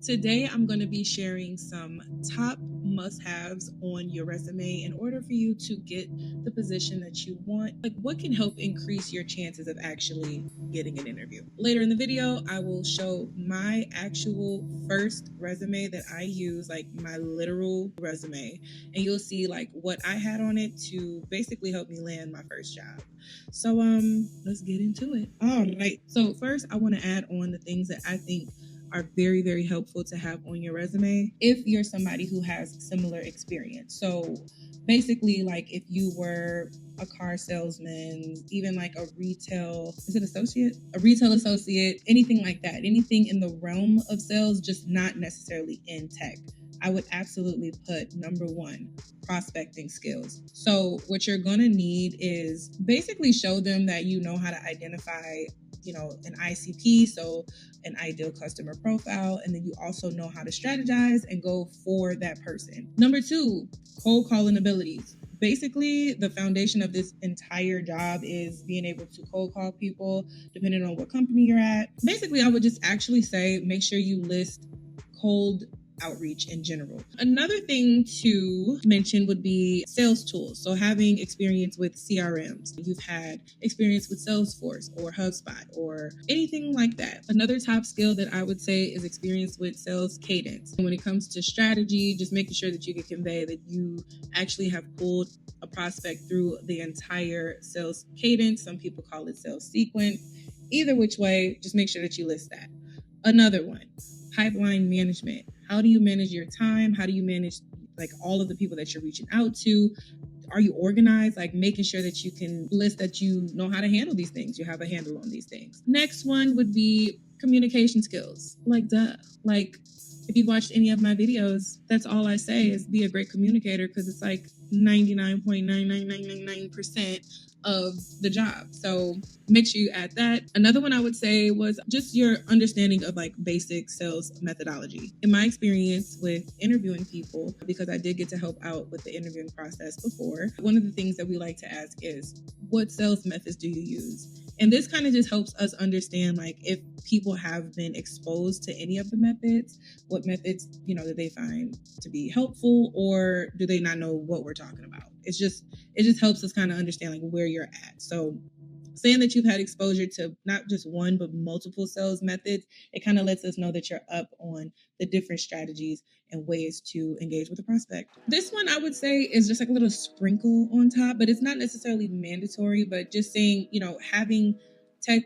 Today, I'm going to be sharing some top must-haves on your resume in order for you to get the position that you want. Like, what can help increase your chances of actually getting an interview? Later in the video, I will show my actual first resume that I use, like my literal resume, and you'll see like what I had on it to basically help me land my first job. So, let's get into it. All right. So first, I want to add on the things that I think are very, very helpful to have on your resume if you're somebody who has similar experience. So basically, like if you were a car salesman, even like a retail, is it associate? A retail associate, anything like that, anything in the realm of sales, just not necessarily in tech. I would absolutely put number one, prospecting skills. So what you're going to need is basically show them that you know how to identify, an ICP, so an ideal customer profile, and then you also know how to strategize and go for that person. Number two, cold calling abilities. Basically, the foundation of this entire job is being able to cold call people depending on what company you're at. Basically, I would just actually say make sure you list cold outreach in general. Another thing to mention would be sales tools. So having experience with CRMs, you've had experience with Salesforce or HubSpot or anything like that. Another top skill that I would say is experience with sales cadence. And when it comes to strategy, just making sure that you can convey that you actually have pulled a prospect through the entire sales cadence. Some people call it sales sequence. Either which way, just make sure that you list that. Another one, pipeline management. How do you manage your time? How do you manage like all of the people that you're reaching out to? Are you organized? Like making sure that you can list that you know how to handle these things. You have a handle on these things. Next one would be communication skills. Like duh. Like if you've watched any of my videos, that's all I say is be a great communicator because it's like 99.99999% of the job. So make sure you add that. Another one I would say was just your understanding of like basic sales methodology. In my experience with interviewing people, because I did get to help out with the interviewing process before, one of the things that we like to ask is, what sales methods do you use? And this kind of just helps us understand like if people have been exposed to any of the methods, what methods, do they find to be helpful, or do they not know what we're talking about? It just helps us kind of understand like where you're at. So saying that you've had exposure to not just one, but multiple sales methods, it kind of lets us know that you're up on the different strategies and ways to engage with a prospect. This one I would say is just like a little sprinkle on top, but it's not necessarily mandatory, but just saying, having tech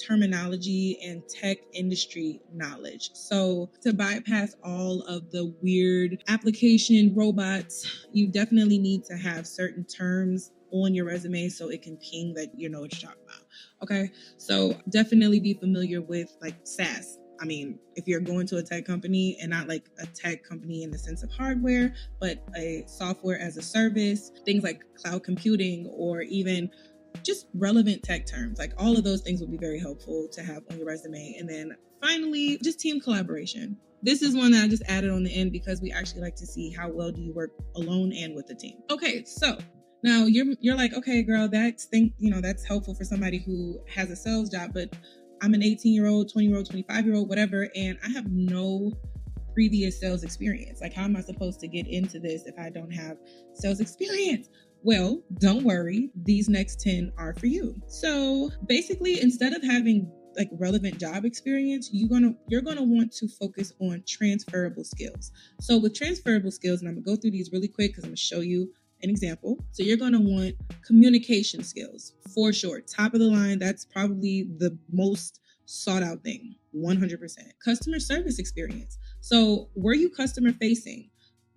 terminology and tech industry knowledge. So to bypass all of the weird application robots, you definitely need to have certain terms on your resume so it can ping that you know what you're talking about. Okay, so definitely be familiar with like SaaS. I mean, if you're going to a tech company and not like a tech company in the sense of hardware, but a software as a service, things like cloud computing or even just relevant tech terms, like all of those things would be very helpful to have on your resume. And then finally, just team collaboration. This is one that I just added on the end because we actually like to see how well do you work alone and with the team. Okay, so now you're like, okay, girl, that's helpful for somebody who has a sales job, but I'm an 18-year-old, 20-year-old, 25-year-old, whatever, and I have no previous sales experience. Like, how am I supposed to get into this if I don't have sales experience? Well, don't worry. These next 10 are for you. So basically, instead of having like relevant job experience, you're gonna want to focus on transferable skills. So with transferable skills, and I'm gonna go through these really quick because I'm gonna show you an example. So you're going to want communication skills for sure. Top of the line, that's probably the most sought out thing, 100%. Customer service experience. So were you customer facing?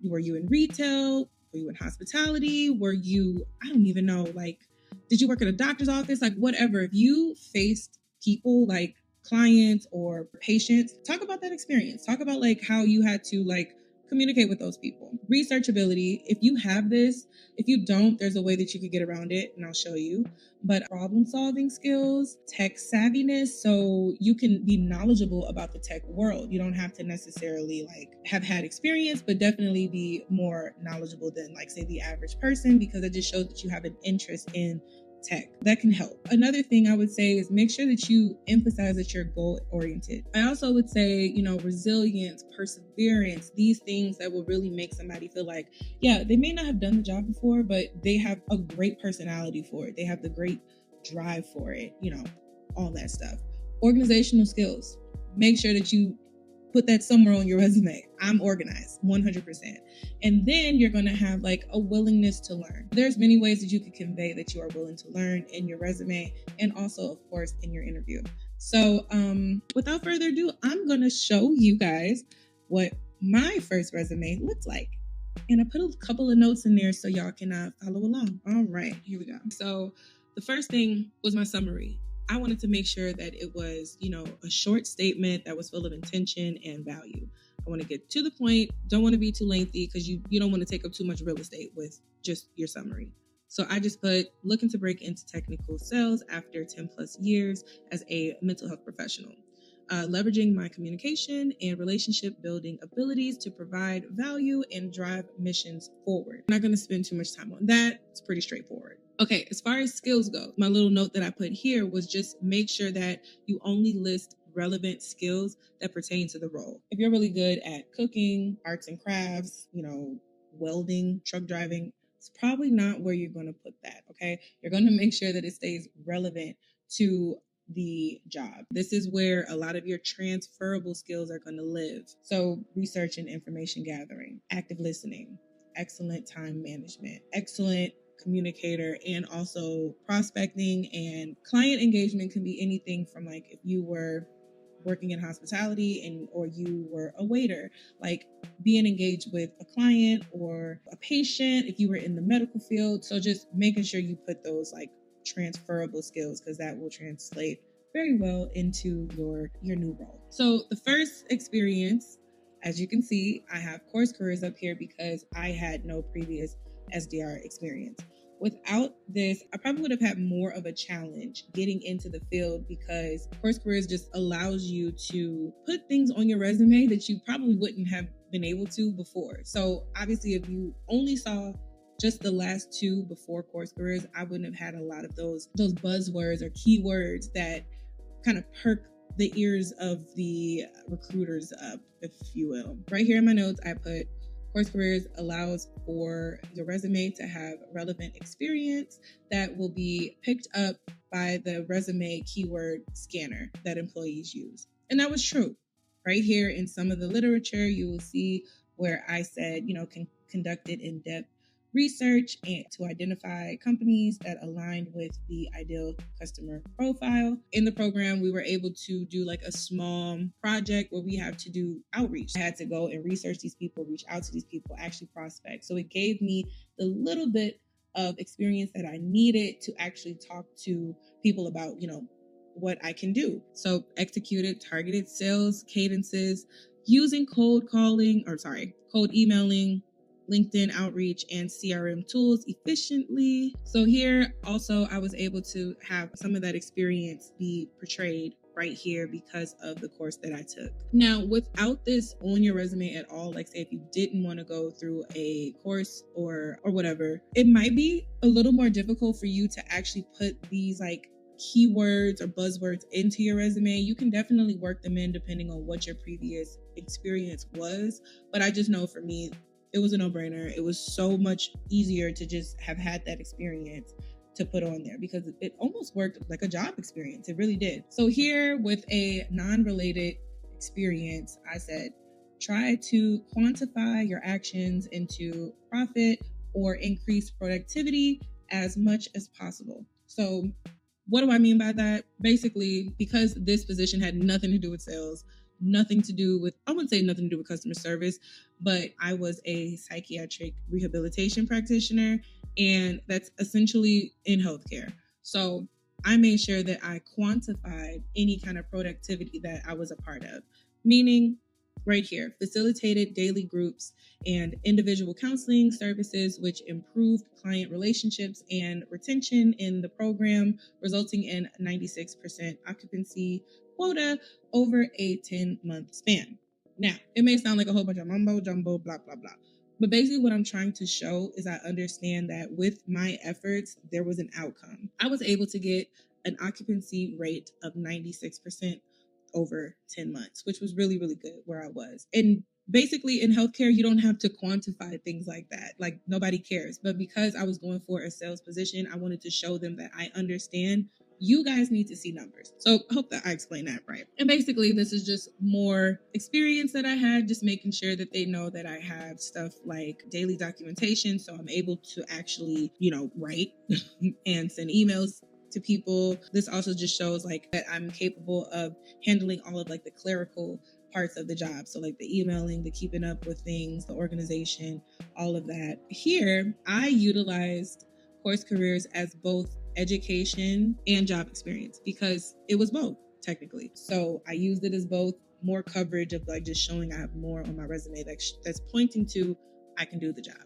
Were you in retail? Were you in hospitality? Were you, I don't even know, like, did you work at a doctor's office? Like whatever. If you faced people like clients or patients, talk about that experience. Talk about like how you had to like communicate with those people. Researchability, if you have this, if you don't, there's a way that you could get around it and I'll show you. But problem solving skills, tech savviness, so you can be knowledgeable about the tech world. You don't have to necessarily like have had experience, but definitely be more knowledgeable than like say the average person, because it just shows that you have an interest in tech. That can help. Another thing I would say is make sure that you emphasize that you're goal oriented. I also would say, resilience, perseverance, these things that will really make somebody feel like, yeah, they may not have done the job before, but they have a great personality for it. They have the great drive for it, all that stuff. Organizational skills. Make sure that you put that somewhere on your resume. I'm organized, 100%. And then you're going to have like a willingness to learn. There's many ways that you can convey that you are willing to learn in your resume and also, of course, in your interview. So without further ado, I'm going to show you guys what my first resume looked like. And I put a couple of notes in there so y'all can follow along. All right, here we go. So the first thing was my summary. I wanted to make sure that it was, a short statement that was full of intention and value. I want to get to the point. Don't want to be too lengthy because you don't want to take up too much real estate with just your summary. So I just put looking to break into technical sales after 10 plus years as a mental health professional. Leveraging my communication and relationship building abilities to provide value and drive missions forward. I'm not going to spend too much time on that. It's pretty straightforward. Okay, as far as skills go, my little note that I put here was just make sure that you only list relevant skills that pertain to the role. If you're really good at cooking, arts and crafts, welding, truck driving, it's probably not where you're going to put that, okay? You're going to make sure that it stays relevant to the job. This is where a lot of your transferable skills are going to live. So research and information gathering, active listening, excellent time management, excellent communicator, and also prospecting and client engagement can be anything from like if you were working in hospitality or you were a waiter, like being engaged with a client or a patient if you were in the medical field. So just making sure you put those like transferable skills because that will translate very well into your new role. So the first experience, as you can see, I have course careers up here because I had no previous SDR experience. Without this, I probably would have had more of a challenge getting into the field because course careers just allows you to put things on your resume that you probably wouldn't have been able to before. So obviously, if you only saw just the last two before course careers, I wouldn't have had a lot of those buzzwords or keywords that kind of perk the ears of the recruiters up, if you will. Right here in my notes, I put course careers allows for your resume to have relevant experience that will be picked up by the resume keyword scanner that employees use. And that was true. Right here in some of the literature, you will see where I said, conducted in-depth research and to identify companies that aligned with the ideal customer profile. In the program, we were able to do like a small project where we have to do outreach. I had to go and research these people, reach out to these people, actually prospect. So it gave me the little bit of experience that I needed to actually talk to people about, what I can do. So executed targeted sales cadences using cold emailing, LinkedIn outreach, and CRM tools efficiently. So here also I was able to have some of that experience be portrayed right here because of the course that I took. Now, without this on your resume at all, like say if you didn't want to go through a course or whatever, it might be a little more difficult for you to actually put these like keywords or buzzwords into your resume. You can definitely work them in depending on what your previous experience was. But I just know for me, it was a no-brainer. It was so much easier to just have had that experience to put on there because it almost worked like a job experience. It really did. So here with a non-related experience, I said, try to quantify your actions into profit or increase productivity as much as possible. So what do I mean by that? Basically, because this position had nothing to do with sales, nothing to do with, I wouldn't say nothing to do with customer service, but I was a psychiatric rehabilitation practitioner, and that's essentially in healthcare. So I made sure that I quantified any kind of productivity that I was a part of, meaning right here, facilitated daily groups and individual counseling services, which improved client relationships and retention in the program, resulting in 96% occupancy quota over a 10-month span. Now, it may sound like a whole bunch of mumbo jumbo, blah, blah, blah, But basically, what I'm trying to show is I understand that with my efforts, there was an outcome. I was able to get an occupancy rate of 96% over 10 months, which was really, really good where I was. And basically, in healthcare, you don't have to quantify things like that. Like, nobody cares. But because I was going for a sales position, I wanted to show them that I understand you guys need to see numbers. So I hope that I explained that right. And basically, this is just more experience that I had, just making sure that they know that I have stuff like daily documentation. So I'm able to actually, write and send emails to people. This also just shows like that I'm capable of handling all of like the clerical parts of the job. So like the emailing, the keeping up with things, the organization, all of that. Here, I utilized Course Careers as both education and job experience because it was both technically. So I used it as both, more coverage of like just showing I have more on my resume that's pointing to I can do the job,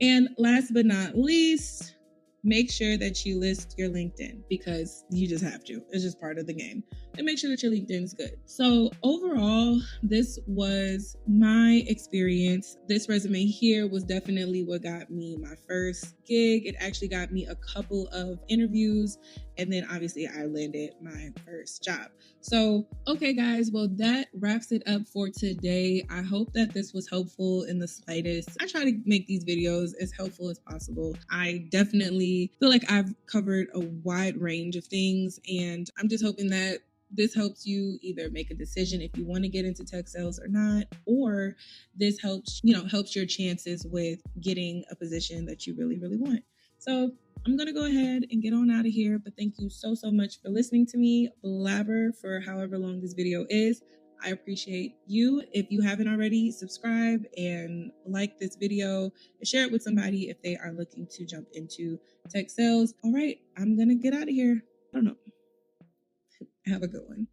And last but not least, make sure that you list your LinkedIn because you just have to. It's just part of the game. And make sure that your LinkedIn is good. So overall, this was my experience. This resume here was definitely what got me my first gig. It actually got me a couple of interviews. And then obviously I landed my first job. So, okay, guys, well, that wraps it up for today. I hope that this was helpful in the slightest. I try to make these videos as helpful as possible. I definitely feel like I've covered a wide range of things, and I'm just hoping that this helps you either make a decision if you want to get into tech sales or not, or this helps your chances with getting a position that you really, really want. So I'm going to go ahead and get on out of here, but thank you so, so much for listening to me blabber for however long this video is. I appreciate you. If you haven't already, subscribe and like this video and share it with somebody if they are looking to jump into tech sales. All right, I'm going to get out of here. I don't know. Have a good one.